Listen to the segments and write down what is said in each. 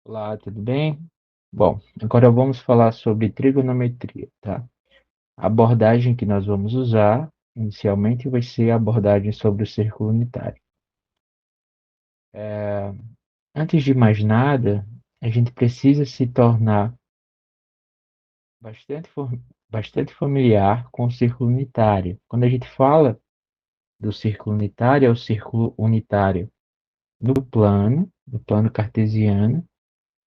Olá, tudo bem? Bom, agora vamos falar sobre trigonometria, tá? A abordagem que nós vamos usar inicialmente vai ser a abordagem sobre o círculo unitário. Antes de mais nada, a gente precisa se tornar bastante, bastante familiar com o círculo unitário. Quando a gente fala do círculo unitário, é o círculo unitário do plano cartesiano,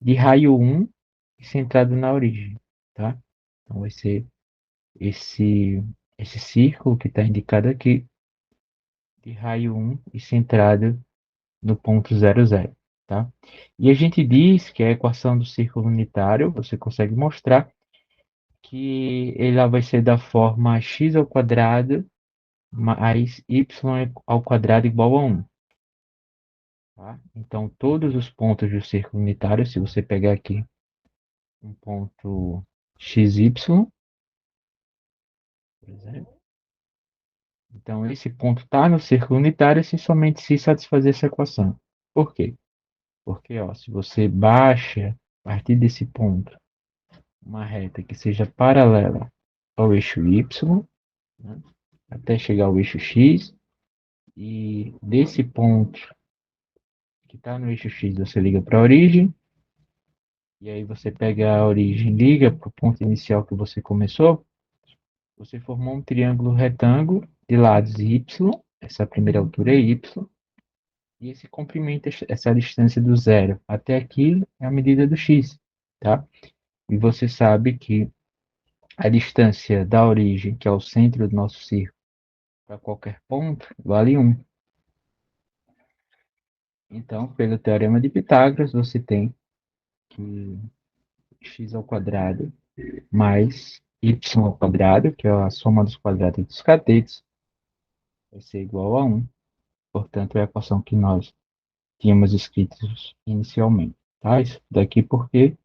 de raio 1 e centrado na origem, tá? Então vai ser esse, esse círculo que está indicado aqui, de raio 1 e centrado no ponto 00, tá? E a gente diz que a equação do círculo unitário, você consegue mostrar que ela vai ser da forma x ao quadrado mais y ao quadrado igual a 1, tá? Então, todos os pontos do círculo unitário, se você pegar aqui um ponto xy, por exemplo, então esse ponto está no círculo unitário se somente se satisfazer essa equação. Por quê? Porque, ó, se você baixa a partir desse ponto uma reta que seja paralela ao eixo y, né, até chegar ao eixo x, e desse ponto que está no eixo x você liga para a origem, e aí você pega a origem, liga para o ponto inicial que você começou, você formou um triângulo retângulo de lados y, essa primeira altura é y, e esse comprimento, essa distância do zero até aqui é a medida do x, tá? E você sabe que a distância da origem, que é o centro do nosso círculo, para qualquer ponto, vale 1. Então, pelo teorema de Pitágoras, você tem que x ao quadrado mais y ao quadrado, que é a soma dos quadrados dos catetos, vai ser igual a 1. Portanto, é a equação que nós tínhamos escrito inicialmente. Tá? Isso daqui por quê?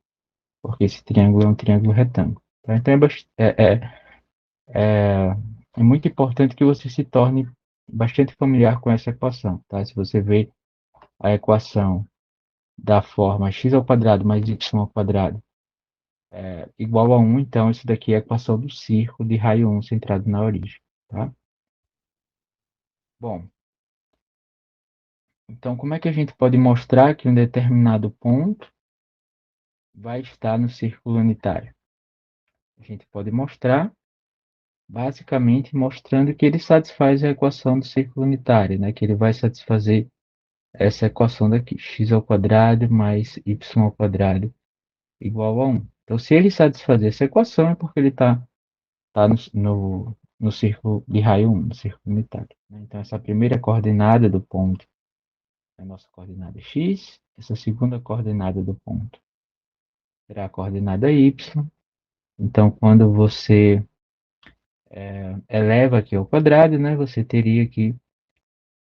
Porque esse triângulo é um triângulo retângulo. Tá? Então, é muito importante que você se torne bastante familiar com essa equação. Tá? Se você vê a equação da forma x ao quadrado mais y ao quadrado igual a 1, então isso daqui é a equação do círculo de raio 1 centrado na origem. Tá? Bom, então como é que a gente pode mostrar que um determinado ponto vai estar no círculo unitário? A gente pode mostrar, basicamente, mostrando que ele satisfaz a equação do círculo unitário, né? Que ele vai satisfazer essa equação daqui, x ao quadrado mais y ao quadrado igual a 1. Então, se ele satisfazer essa equação, é porque ele tá no círculo de raio 1, no círculo unitário, né? Então, essa primeira coordenada do ponto é a nossa coordenada x, essa segunda coordenada do ponto será a coordenada y. Então, quando você eleva aqui ao quadrado, né, você teria que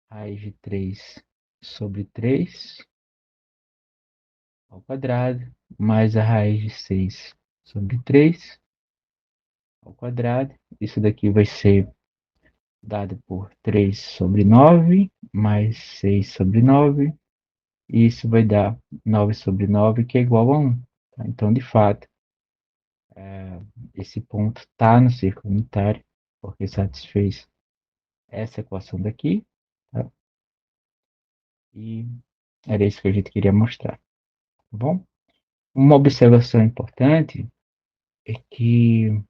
raiz de 3 sobre 3 ao quadrado, mais a raiz de 6 sobre 3 ao quadrado. Isso daqui vai ser dado por 3 sobre 9 mais 6 sobre 9. E isso vai dar 9 sobre 9, que é igual a 1. Tá? Então, de fato, esse ponto está no círculo unitário, porque satisfez essa equação daqui. Tá? E era isso que a gente queria mostrar. Tá bom? Uma observação importante é que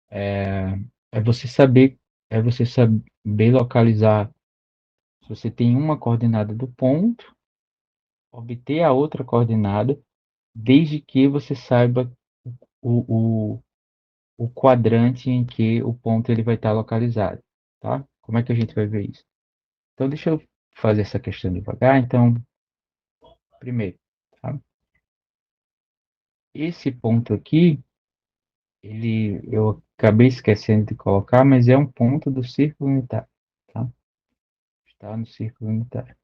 é, é você saber é você saber localizar. Se você tem uma coordenada do ponto, obter a outra coordenada, desde que você saiba o, o, o quadrante em que o ponto ele vai estar localizado, tá? Como é que a gente vai ver isso? Então, deixa eu fazer essa questão devagar. Então, primeiro, tá? Esse ponto aqui, eu acabei esquecendo de colocar, mas é um ponto do círculo unitário, tá? Está no círculo unitário.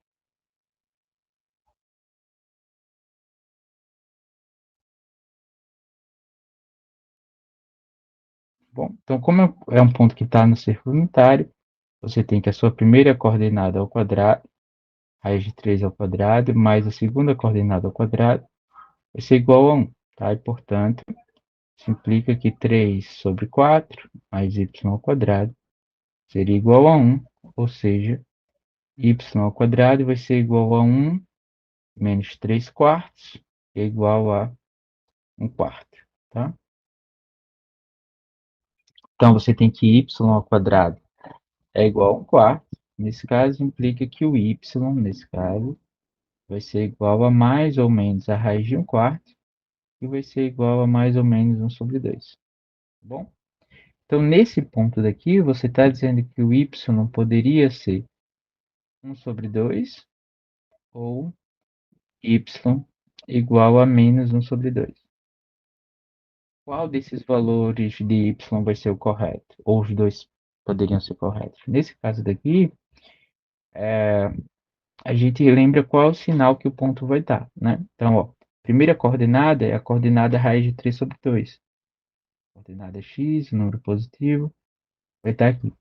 Bom, então, como é um ponto que está no círculo unitário, você tem que a sua primeira coordenada ao quadrado, raiz de 3 ao quadrado mais a segunda coordenada ao quadrado vai ser igual a 1, tá? E, portanto, isso implica que 3 sobre 4 mais y ao quadrado seria igual a 1, ou seja, y ao quadrado vai ser igual a 1 menos 3 quartos, que é igual a 1 quarto, tá? Então, você tem que y ao quadrado é igual a 1 quarto. Nesse caso, implica que o y, nesse caso, vai ser igual a mais ou menos a raiz de 1 quarto, e vai ser igual a mais ou menos 1 sobre 2. Tá bom? Então, nesse ponto daqui, você está dizendo que o y poderia ser 1 sobre 2 ou y igual a menos 1 sobre 2. Qual desses valores de y vai ser o correto? Ou os dois poderiam ser corretos? Nesse caso daqui, a gente lembra qual é o sinal que o ponto vai dar, né? Então, ó, primeira coordenada é a coordenada raiz de 3 sobre 2. Coordenada x, número positivo, vai estar aqui.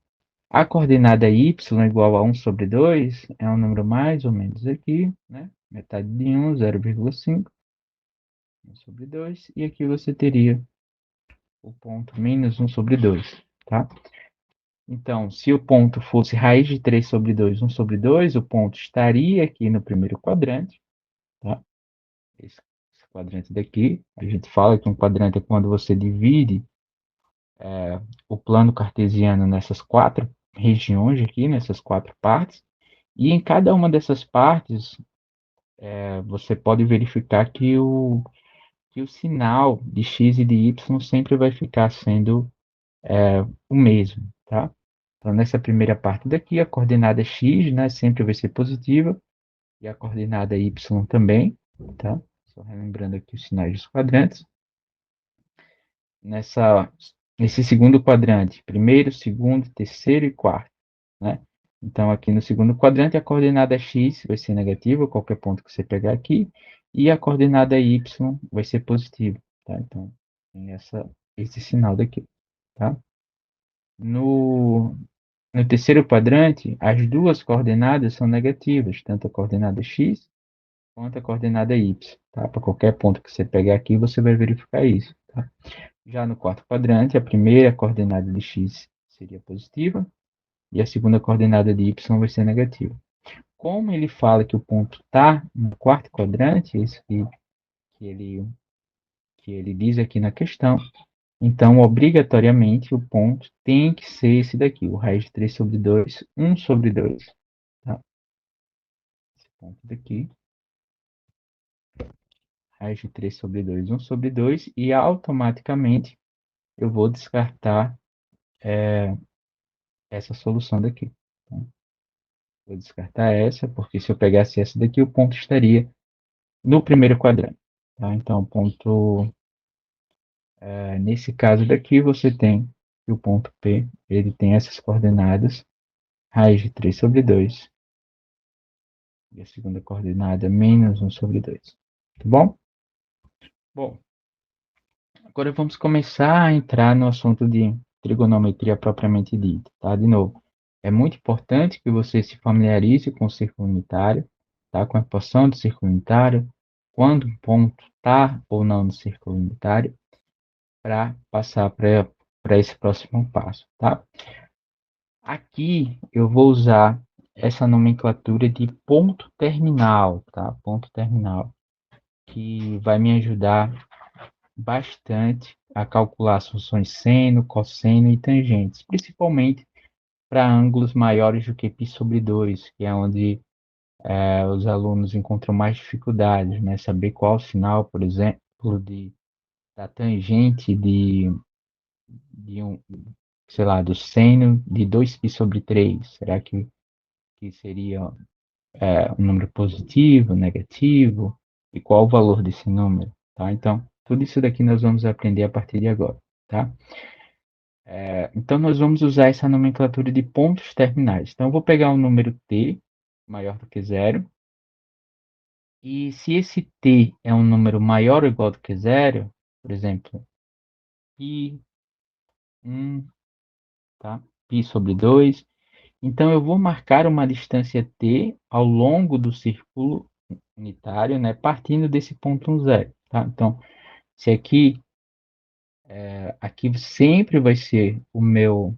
A coordenada y igual a 1 sobre 2 é um número mais ou menos aqui, né? Metade de 1, 0,5, 1 sobre 2. E aqui você teria o ponto menos 1 sobre 2, tá? Então, se o ponto fosse raiz de 3 sobre 2, 1 sobre 2, o ponto estaria aqui no primeiro quadrante, tá? Esse quadrante daqui, a gente fala que um quadrante é quando você divide o plano cartesiano nessas quatro regiões aqui, nessas quatro partes, e em cada uma dessas partes, você pode verificar que o sinal de x e de y sempre vai ficar sendo o mesmo, tá? Então, nessa primeira parte daqui, a coordenada x, né, sempre vai ser positiva, e a coordenada y também, tá? Só relembrando aqui os sinais dos quadrantes. Nesse segundo quadrante, primeiro, segundo, terceiro e quarto, né? Então, aqui no segundo quadrante, a coordenada x vai ser negativa, qualquer ponto que você pegar aqui, e a coordenada y vai ser positiva, tá? Então, tem esse sinal daqui, tá? No, no terceiro quadrante, as duas coordenadas são negativas, tanto a coordenada x quanto a coordenada y, tá? Para qualquer ponto que você pegar aqui, você vai verificar isso, tá? Já no quarto quadrante, a primeira coordenada de x seria positiva e a segunda coordenada de y vai ser negativa. Como ele fala que o ponto está no quarto quadrante, isso que, ele, que ele diz aqui na questão, então, obrigatoriamente, o ponto tem que ser esse daqui, o raiz de 3 sobre 2, 1 sobre 2. Tá? Esse ponto daqui, raiz de 3 sobre 2, 1 sobre 2, e automaticamente eu vou descartar essa solução daqui. Tá? Vou descartar essa, porque se eu pegasse essa daqui, o ponto estaria no primeiro quadrante. Tá? Então, o ponto, nesse caso daqui, você tem que o ponto P, ele tem essas coordenadas, raiz de 3 sobre 2, e a segunda coordenada menos 1 sobre 2. Tá bom? Bom, agora vamos começar a entrar no assunto de trigonometria propriamente dita, tá? De novo, é muito importante que você se familiarize com o círculo unitário, tá? Com a equação do círculo unitário, quando um ponto está ou não no círculo unitário, para passar para esse próximo passo, tá? Aqui eu vou usar essa nomenclatura de ponto terminal, tá? Ponto terminal, que vai me ajudar bastante a calcular as funções seno, cosseno e tangentes, principalmente para ângulos maiores do que π sobre 2, que é onde os alunos encontram mais dificuldades, né? Saber qual o sinal, por exemplo, da tangente de um, sei lá, do seno de 2π sobre 3. Será que seria um número positivo, negativo? E qual o valor desse número? Tá? Então, tudo isso daqui nós vamos aprender a partir de agora. Tá? Então, nós vamos usar essa nomenclatura de pontos terminais. Então, eu vou pegar um número t maior do que zero. E se esse t é um número maior ou igual do que zero, por exemplo, π1, tá? π sobre 2, Então, eu vou marcar uma distância t ao longo do círculo unitário, né, partindo desse ponto 1, 0. Tá? Então, se aqui sempre vai ser o meu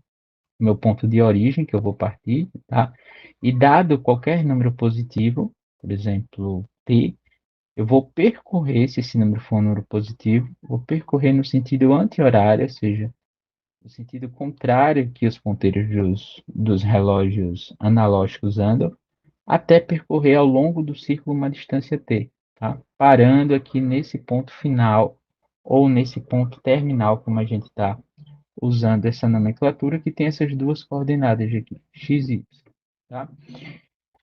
ponto de origem que eu vou partir, tá? E dado qualquer número positivo, por exemplo, t, eu vou percorrer, se esse número for um número positivo, vou percorrer no sentido anti-horário, ou seja, no sentido contrário que os ponteiros dos relógios analógicos andam, até percorrer ao longo do círculo uma distância t, tá? Parando aqui nesse ponto final ou nesse ponto terminal, como a gente está usando essa nomenclatura, que tem essas duas coordenadas aqui, x e y. Tá?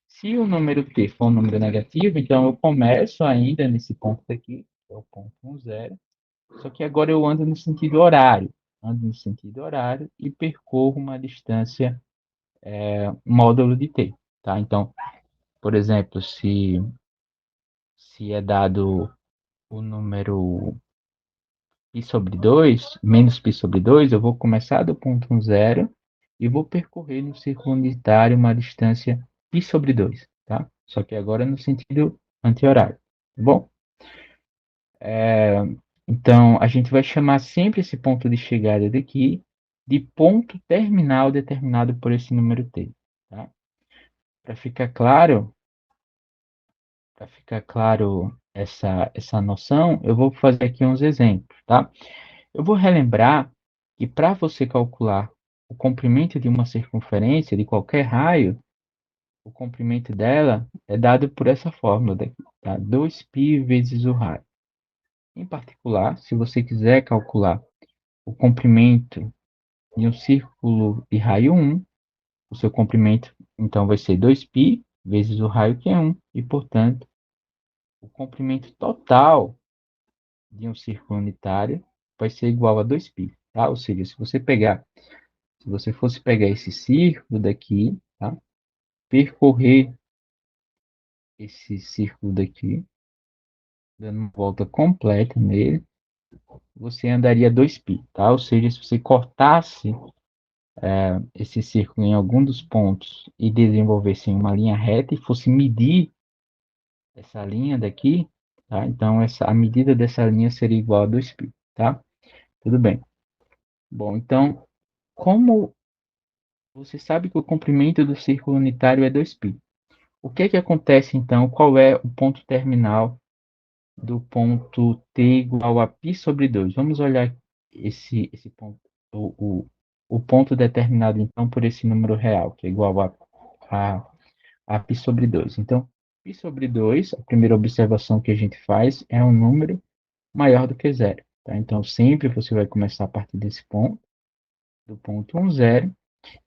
Se o número t for um número negativo, então eu começo ainda nesse ponto aqui, que é o ponto 1, 0, só que agora eu ando no sentido horário. Ando no sentido horário e percorro uma distância módulo de t. Tá? Então, por exemplo, se é dado o número π sobre 2 menos π sobre 2, eu vou começar do ponto 1, 0 e vou percorrer no círculo unitário uma distância π sobre 2, tá? Só que agora no sentido anti-horário, tá bom? Então, a gente vai chamar sempre esse ponto de chegada daqui de ponto terminal determinado por esse número t, tá? Para ficar claro, essa noção, eu vou fazer aqui uns exemplos, tá? Eu vou relembrar que para você calcular o comprimento de uma circunferência de qualquer raio, o comprimento dela é dado por essa fórmula daqui, tá? 2π vezes o raio. Em particular, se você quiser calcular o comprimento de um círculo de raio 1, o seu comprimento então vai ser 2π vezes o raio que é 1, e portanto, o comprimento total de um círculo unitário vai ser igual a 2π, tá? Ou seja, se você fosse pegar esse círculo daqui, tá? Percorrer esse círculo daqui, dando uma volta completa nele, você andaria 2π, tá? Ou seja, se você cortasse esse círculo em algum dos pontos e desenvolvesse em uma linha reta e fosse medir essa linha daqui, tá? Então, a medida dessa linha seria igual a 2π, tá? Tudo bem. Bom, então, como você sabe que o comprimento do círculo unitário é 2π, o que é que acontece então? Qual é o ponto terminal do ponto t igual a π sobre 2? Vamos olhar esse ponto, o ponto determinado então por esse número real, que é igual a π sobre 2. Então, π sobre 2, a primeira observação que a gente faz é um número maior do que zero. Tá? Então, sempre você vai começar a partir desse ponto, do ponto 1, 0,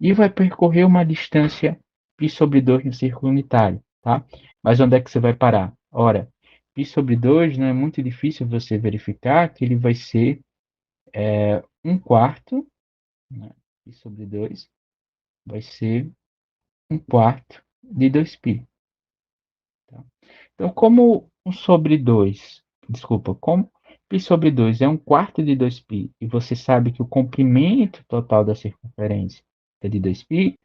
e vai percorrer uma distância π sobre 2 no círculo unitário, tá? Mas onde é que você vai parar? Ora, π sobre 2 não é muito difícil você verificar que ele vai ser 1/4, né? Π sobre 2 vai ser 1/4 de 2π. Tá? Então, como 1 sobre 2, desculpa, como π sobre 2 é 1/4 de 2π, e você sabe que o comprimento total da circunferência é de 2π,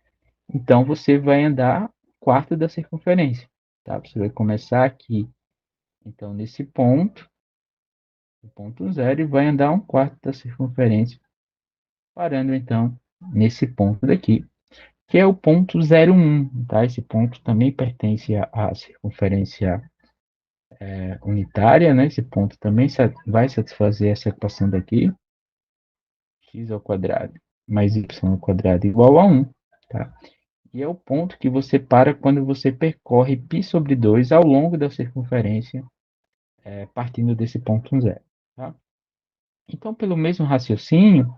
então você vai andar quarto da circunferência, tá? Você vai começar aqui, então, nesse ponto, o ponto 0, e vai andar 1/4 da circunferência, parando, então, nesse ponto daqui, que é o ponto 0,1, tá? Esse ponto também pertence à circunferência unitária, né? Esse ponto também vai satisfazer essa equação daqui, x ao quadrado mais y ao quadrado igual a 1, tá? E é o ponto que você para quando você percorre π sobre 2 ao longo da circunferência, partindo desse ponto 0. Tá? Então, pelo mesmo raciocínio,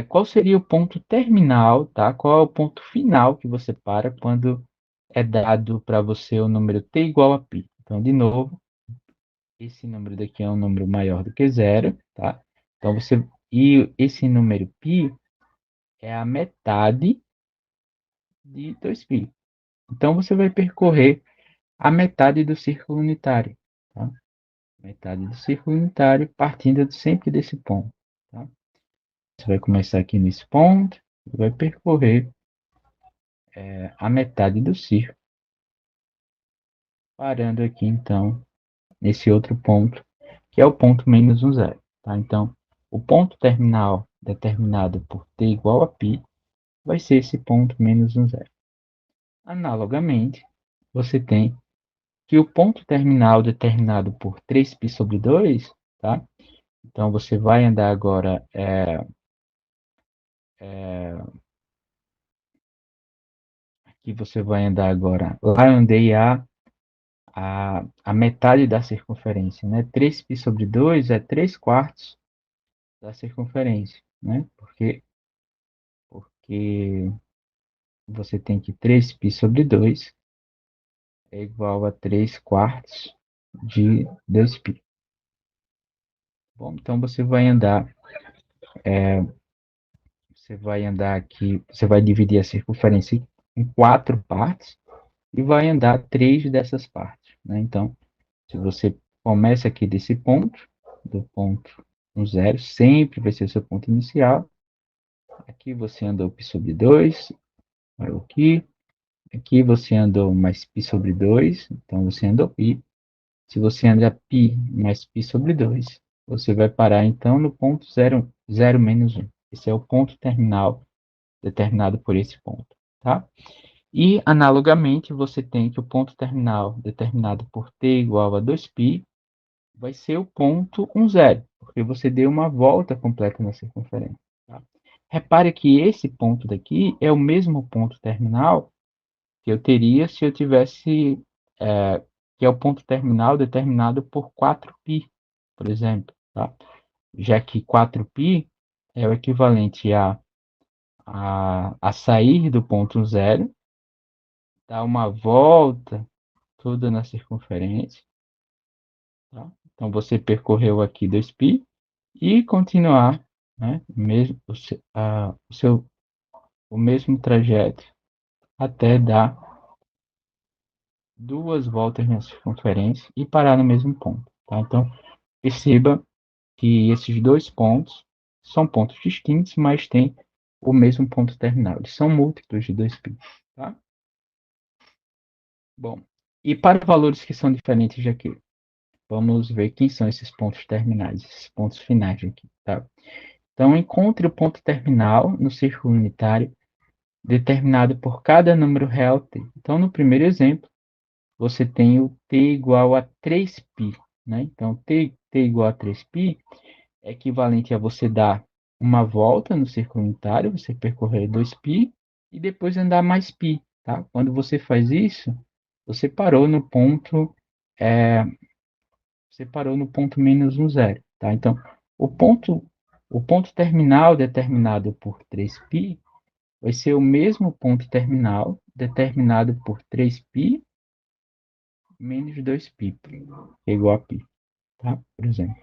qual seria o ponto terminal, tá? Qual é o ponto final que você para quando é dado para você o número t igual a π? Então, de novo, esse número daqui é um número maior do que zero, tá? Então, e esse número π é a metade de 2π. Então, você vai percorrer a metade do círculo unitário, tá? Metade do círculo unitário, partindo sempre desse ponto, tá? Você vai começar aqui nesse ponto e vai percorrer a metade do círculo, parando aqui, então, nesse outro ponto, que é o ponto menos 1, 0. Tá? Então, o ponto terminal determinado por t igual a π vai ser esse ponto menos 1, 0. Analogamente, você tem que o ponto terminal determinado por 3π sobre 2, tá? Então, você vai andar agora... aqui você vai andar agora... Lá eu andei a metade da circunferência, né? 3π sobre 2 é 3 quartos da circunferência, né? Porque você tem que 3π sobre 2 é igual a 3 quartos de 2π. Bom, então você vai andar aqui, você vai dividir a circunferência em 4 partes e vai andar 3 dessas partes, né? Então, se você começa aqui desse ponto, do ponto 1, 0, sempre vai ser o seu ponto inicial. Aqui você andou π sobre 2, parou aqui. Aqui você andou mais π sobre 2, então você andou π. Se você anda π mais π sobre 2, você vai parar então no ponto 0, 0 menos 1. Esse é o ponto terminal determinado por esse ponto, tá? E, analogamente, você tem que o ponto terminal determinado por t igual a 2π vai ser o ponto 1, 0, porque você deu uma volta completa na circunferência. Tá? Repare que esse ponto daqui é o mesmo ponto terminal que eu teria se eu tivesse, que é o ponto terminal determinado por 4π, por exemplo. Tá? Já que 4π é o equivalente a sair do ponto 0, dar uma volta toda na circunferência. Tá? Então, você percorreu aqui 2π e continuar, né, o mesmo trajeto até dar 2 voltas na circunferência e parar no mesmo ponto. Tá? Então, perceba que esses dois pontos são pontos distintos, mas têm o mesmo ponto terminal. Eles são múltiplos de 2π. Tá? Bom, e para valores que são diferentes de aqui, vamos ver quem são esses pontos terminais, esses pontos finais aqui. Tá? Então, encontre o ponto terminal no círculo unitário determinado por cada número real t. Então, no primeiro exemplo, você tem o t igual a 3π. Né? Então, t igual a 3π é equivalente a você dar uma volta no círculo unitário, você percorrer 2π e depois andar mais π. Tá? Quando você faz isso, você parou no ponto, é, menos 1, 0. Tá? Então, o ponto, o ponto terminal determinado por 3π vai ser o mesmo ponto terminal determinado por 3π menos 2π, que é igual a π, tá? Por exemplo.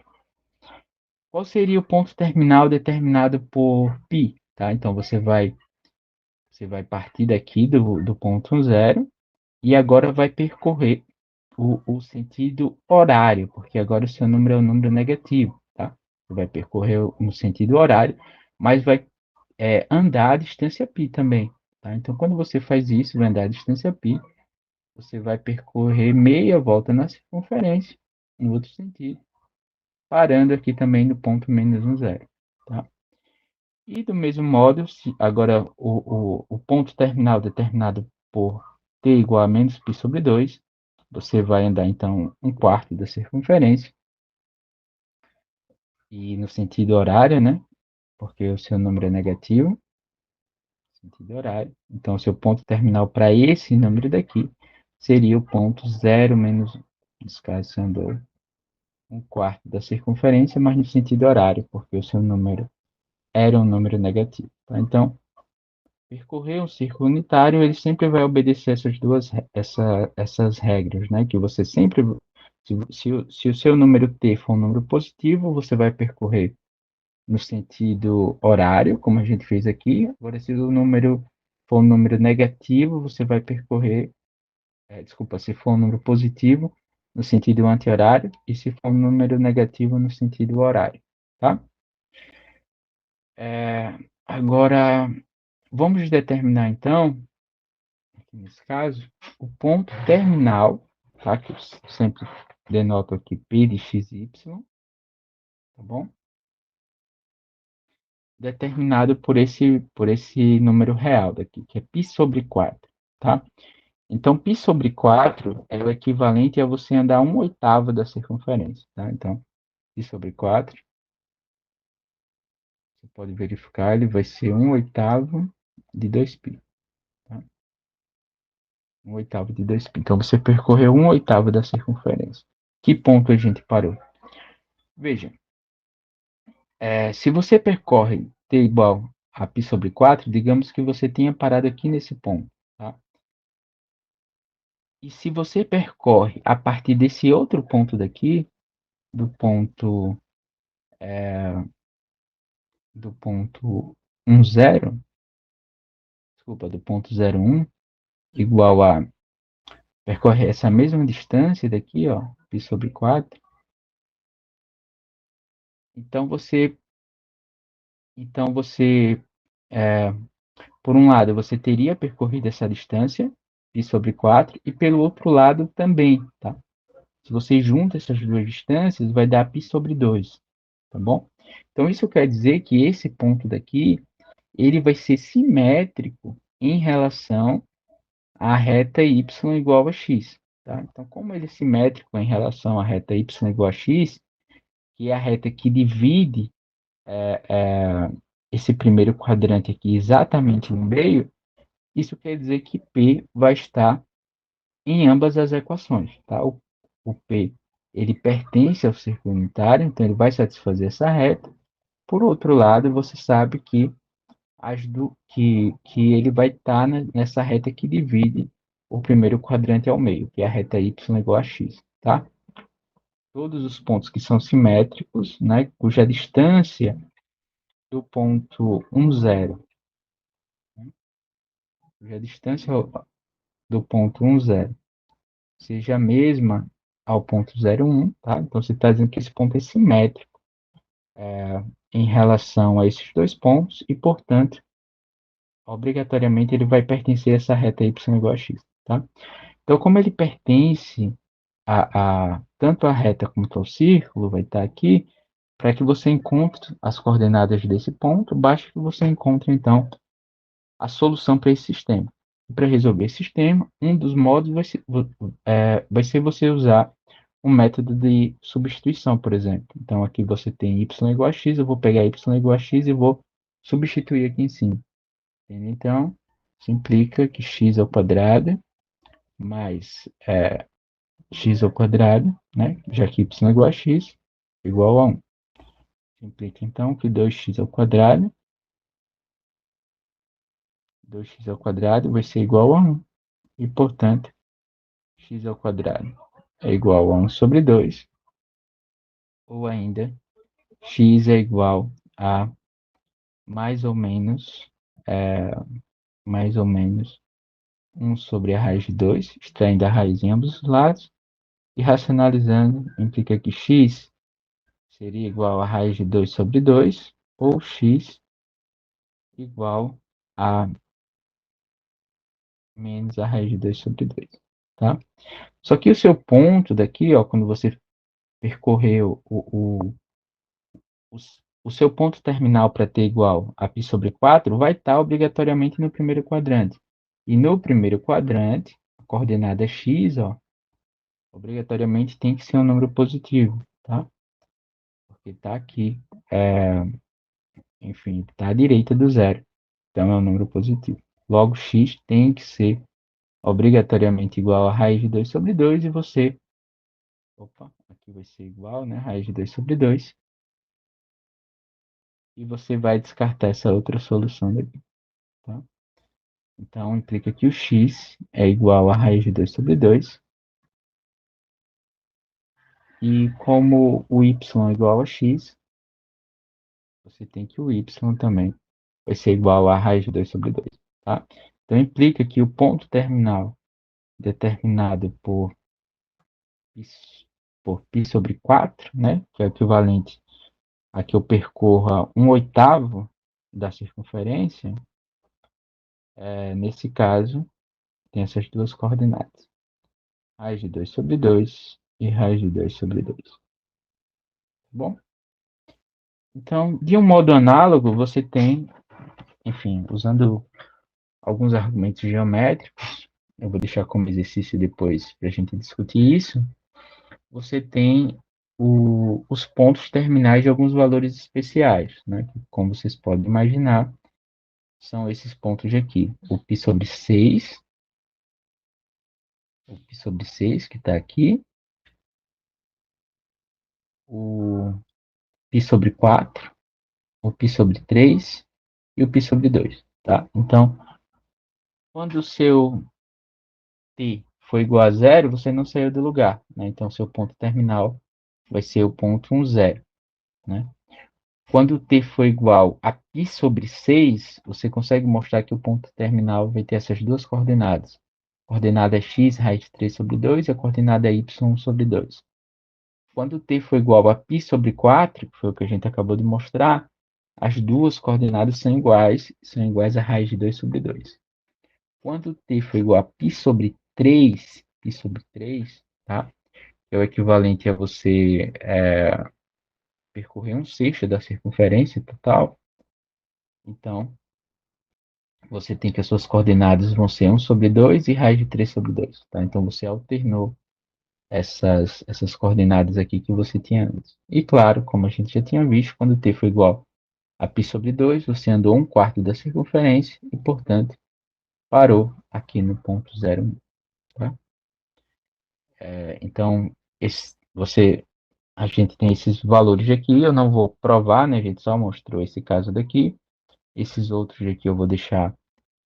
Qual seria o ponto terminal determinado por π? Tá? Então, você vai partir daqui do ponto 0 e agora vai percorrer o sentido horário, porque agora o seu número é um número negativo. Tá? Você vai percorrer no sentido horário, mas vai andar a distância π também. Tá? Então, quando você faz isso, vai andar a distância π, você vai percorrer meia volta na circunferência, no outro sentido, parando aqui também no ponto menos 1, 0. Tá? E do mesmo modo, se agora o ponto terminal determinado por t igual a menos π sobre 2, você vai andar então um quarto da circunferência, e no sentido horário, né? Porque o seu número é negativo, sentido horário. Então, o seu ponto terminal para esse número daqui seria o ponto 0 menos, nesse caso, você andou um quarto da circunferência, mas no sentido horário, porque o seu número era um número negativo. Tá? Então, percorrer um círculo unitário, ele sempre vai obedecer essas regras, né? Que você sempre, se o seu número t for um número positivo, você vai percorrer no sentido horário, como a gente fez aqui. Agora, se o número for um número negativo, você vai percorrer, desculpa, se for um número positivo, no sentido anti-horário, e se for um número negativo, no sentido horário, tá? Agora, vamos determinar, então, aqui nesse caso, o ponto terminal, tá? Que eu sempre denoto aqui P de xy, tá bom? Determinado por esse número real daqui, que é π sobre 4, tá? Então, π sobre 4 é o equivalente a você andar 1/8 da circunferência, tá? Então, π sobre 4, você pode verificar, ele vai ser 1/8 de 2π, tá? 1/8 de 2π. Então, você percorreu 1/8 da circunferência. Que ponto a gente parou? Veja, se você percorre t igual a π sobre 4, digamos que você tenha parado aqui nesse ponto, tá? E se você percorre a partir desse outro ponto daqui, do ponto, do ponto 10, desculpa, do ponto 01, igual a percorrer essa mesma distância daqui, ó, π sobre 4, então você, é, por um lado, você teria percorrido essa distância, π sobre 4, e pelo outro lado também, tá? Se você junta essas duas distâncias, vai dar π sobre 2, tá bom? Então, isso quer dizer que esse ponto daqui, ele vai ser simétrico em relação à reta y igual a x, tá? Então, como ele é simétrico em relação à reta y igual a x, que é a reta que divide esse primeiro quadrante aqui exatamente no meio, isso quer dizer que P vai estar em ambas as equações, tá? O P, ele pertence ao círculo unitário, então ele vai satisfazer essa reta. Por outro lado, você sabe que que ele vai estar nessa reta que divide o primeiro quadrante ao meio, que é a reta y igual a x, tá? Todos os pontos que são simétricos, né, cuja distância do ponto 10, cuja distância do ponto 10 seja a mesma ao ponto 01, tá? Então você está dizendo que esse ponto é simétrico em relação a esses dois pontos e, portanto, obrigatoriamente ele vai pertencer a essa reta y igual a x, tá? Então, como ele pertence tanto à reta quanto ao círculo, vai estar aqui, para que você encontre as coordenadas desse ponto, basta que você encontre, então, a solução para esse sistema. E para resolver esse sistema, um dos modos vai ser você usar um método de substituição, por exemplo. Então, aqui você tem y igual a x, eu vou pegar y igual a x e vou substituir aqui em cima. Entende? Então, isso implica que x ao quadrado mais x ao quadrado, né? Já que y igual a x, igual a 1. Isso implica, então, que 2x ao quadrado, 2x ao quadrado vai ser igual a 1. E, portanto, x ao quadrado é igual a 1 sobre 2, ou ainda, x é igual a mais ou menos, é, mais ou menos 1 sobre a raiz de 2, extraindo a raiz em ambos os lados, e racionalizando, implica que x seria igual a raiz de 2 sobre 2, ou x igual a menos a raiz de 2 sobre 2, tá? Só que o seu ponto daqui, ó, quando você percorreu o, o seu ponto terminal para ter igual a π sobre 4 vai estar obrigatoriamente no primeiro quadrante. E no primeiro quadrante, a coordenada x, ó, obrigatoriamente tem que ser um número positivo, tá? Porque está aqui, enfim, está à direita do zero. Então é um número positivo. Logo, x tem que ser obrigatoriamente igual a raiz de 2 sobre 2 e você... Opa, aqui vai ser igual, né? Raiz de 2 sobre 2. E você vai descartar essa outra solução daqui, tá? Então, implica que o x é igual a raiz de 2 sobre 2. E como o y é igual a x, você tem que o y também vai ser igual a raiz de 2 sobre 2, tá? Então, implica que o ponto terminal determinado por π sobre 4, né, que é equivalente a que eu percorra 1/8 da circunferência, nesse caso, tem essas duas coordenadas. Raiz de 2 sobre 2 e raiz de 2 sobre 2. Tá bom? Então, de um modo análogo, você tem, enfim, usando alguns argumentos geométricos, eu vou deixar como exercício depois para a gente discutir isso, você tem os pontos terminais de alguns valores especiais, né? Que, como vocês podem imaginar, são esses pontos de aqui. O π sobre 6, o π sobre 6 que está aqui, o π sobre 4, o π sobre 3 e o π sobre 2, tá? Então, quando o seu t for igual a zero, você não saiu do lugar, né? Então, seu ponto terminal vai ser o ponto 1, 0, né? Quando t for igual a π sobre 6, você consegue mostrar que o ponto terminal vai ter essas duas coordenadas. A coordenada é x, raiz de 3 sobre 2, e a coordenada é y sobre 2. Quando t for igual a π sobre 4, que foi o que a gente acabou de mostrar, as duas coordenadas são iguais a raiz de 2 sobre 2. Quando t for igual a π sobre 3, tá? Que é o equivalente a você percorrer um sexto da circunferência total, então você tem que as suas coordenadas vão ser 1 sobre 2 e raiz de 3 sobre 2, tá? Então você alternou essas coordenadas aqui que você tinha antes. E claro, como a gente já tinha visto, quando t for igual a π sobre 2, você andou 1/4 da circunferência e, portanto, parou aqui no ponto 0, 1. Tá? Então, a gente tem esses valores aqui, eu não vou provar, né? A gente só mostrou esse caso daqui. Esses outros aqui eu vou deixar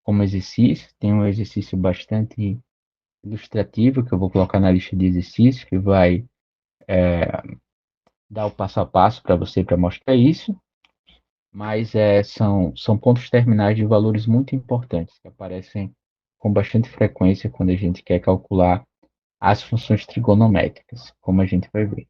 como exercício. Tem um exercício bastante ilustrativo que eu vou colocar na lista de exercícios, que vai dar o passo a passo para você para mostrar isso. Mas são pontos terminais de valores muito importantes, que aparecem com bastante frequência quando a gente quer calcular as funções trigonométricas, como a gente vai ver.